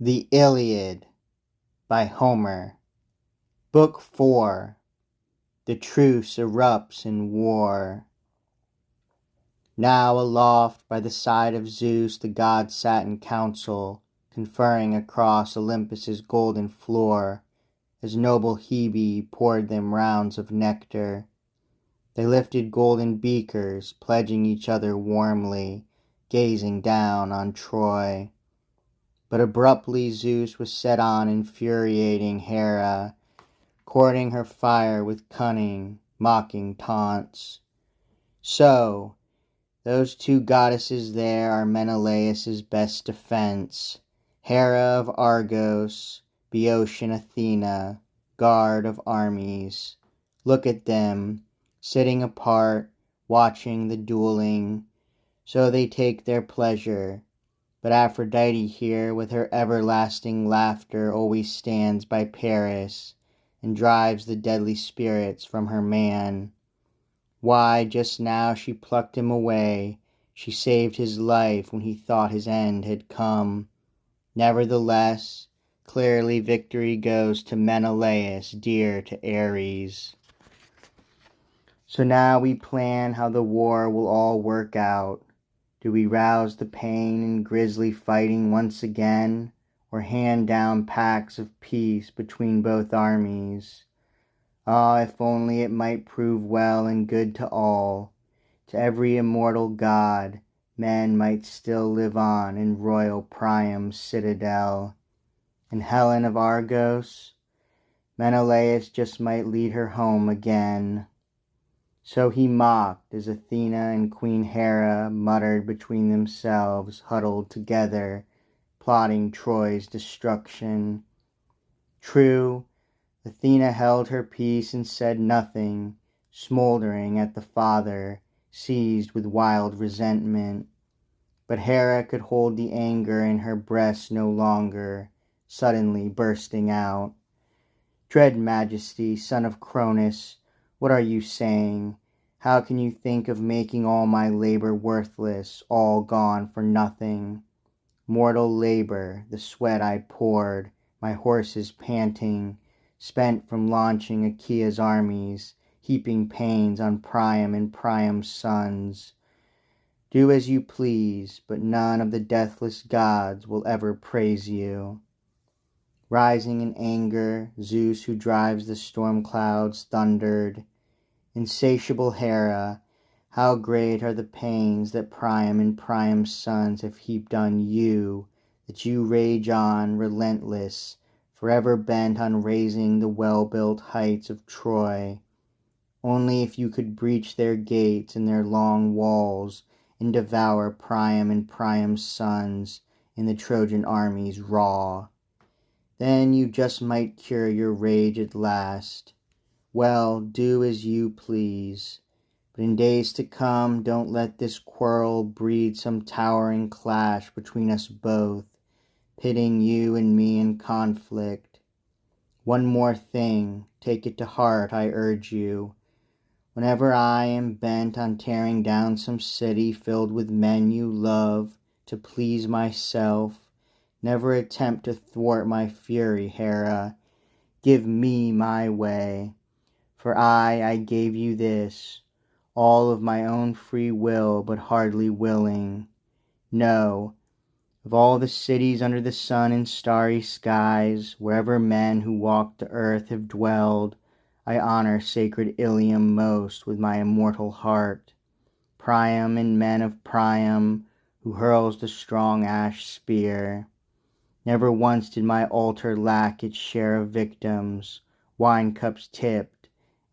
The Iliad by Homer. Book 4. The truce erupts in war. Now aloft by the side of Zeus the gods sat in council, conferring across Olympus's golden floor, as noble Hebe poured them rounds of nectar. They lifted golden beakers, pledging each other warmly, gazing down on Troy. But abruptly Zeus was set on infuriating Hera, courting her fire with cunning, mocking taunts. So, those two goddesses there are Menelaus's best defense, Hera of Argos, Boeotian Athena, guard of armies. Look at them, sitting apart, watching the dueling. So they take their pleasure. But Aphrodite here, with her everlasting laughter, always stands by Paris, and drives the deadly spirits from her man. Why, just now she plucked him away, she saved his life when he thought his end had come. Nevertheless, clearly victory goes to Menelaus, dear to Ares. So now we plan how the war will all work out. Do we rouse the pain in grisly fighting once again, or hand down pacts of peace between both armies? Ah, if only it might prove well and good to all. To every immortal god, men might still live on in royal Priam's citadel. And Helen of Argos, Menelaus just might lead her home again. So he mocked as Athena and Queen Hera muttered between themselves, huddled together, plotting Troy's destruction. True, Athena held her peace and said nothing, smoldering at the father, seized with wild resentment. But Hera could hold the anger in her breast no longer, suddenly bursting out. Dread Majesty, son of Cronus, what are you saying? How can you think of making all my labor worthless, all gone for nothing? Mortal labor, the sweat I poured, my horses panting, spent from launching Achaea's armies, heaping pains on Priam and Priam's sons. Do as you please, but none of the deathless gods will ever praise you. Rising in anger, Zeus, who drives the storm clouds, thundered, Insatiable Hera, how great are the pains that Priam and Priam's sons have heaped on you, that you rage on, relentless, forever bent on razing the well-built heights of Troy. Only if you could breach their gates and their long walls, and devour Priam and Priam's sons in the Trojan armies raw. Then you just might cure your rage at last. Well, do as you please. But in days to come, don't let this quarrel breed some towering clash between us both, pitting you and me in conflict. One more thing, take it to heart, I urge you. Whenever I am bent on tearing down some city filled with men you love, to please myself, never attempt to thwart my fury, Hera. Give me my way. For I gave you this, all of my own free will, but hardly willing. No, of all the cities under the sun and starry skies, wherever men who walk the earth have dwelled, I honor sacred Ilium most with my immortal heart. Priam and men of Priam, who hurls the strong ash spear. Never once did my altar lack its share of victims, wine cups tipped,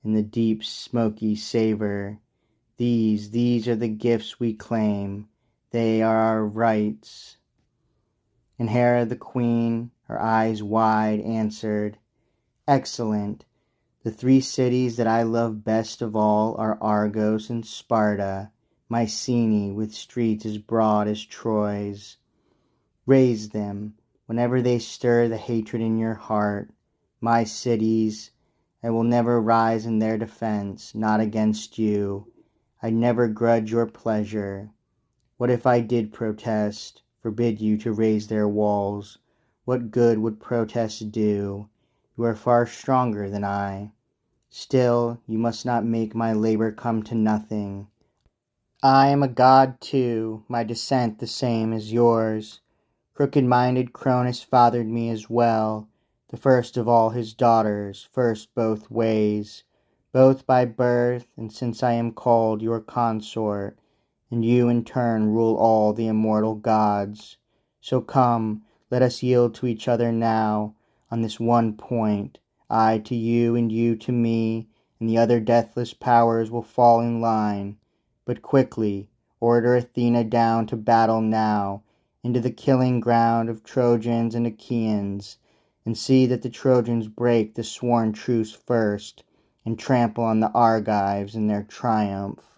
in the deep smoky savor. These are the gifts we claim. They are our rights. And Hera the queen, her eyes wide, answered, Excellent. The three cities that I love best of all are Argos and Sparta, Mycenae with streets as broad as Troy's. Raise them, whenever they stir the hatred in your heart. My cities, I will never rise in their defense, not against you. I never grudge your pleasure. What if I did protest, forbid you to raise their walls? what good would protest do? You are far stronger than I. Still, you must not make my labor come to nothing. I am a god too, my descent the same as yours. Crooked-minded Cronus fathered me as well, the first of all his daughters, first both ways, both by birth, and since I am called your consort, and you in turn rule all the immortal gods. So come, let us yield to each other now, on this one point, I to you and you to me, and the other deathless powers will fall in line. But quickly, order Athena down to battle now, into the killing ground of Trojans and Achaeans, and see that the Trojans break the sworn truce first, and trample on the Argives in their triumph.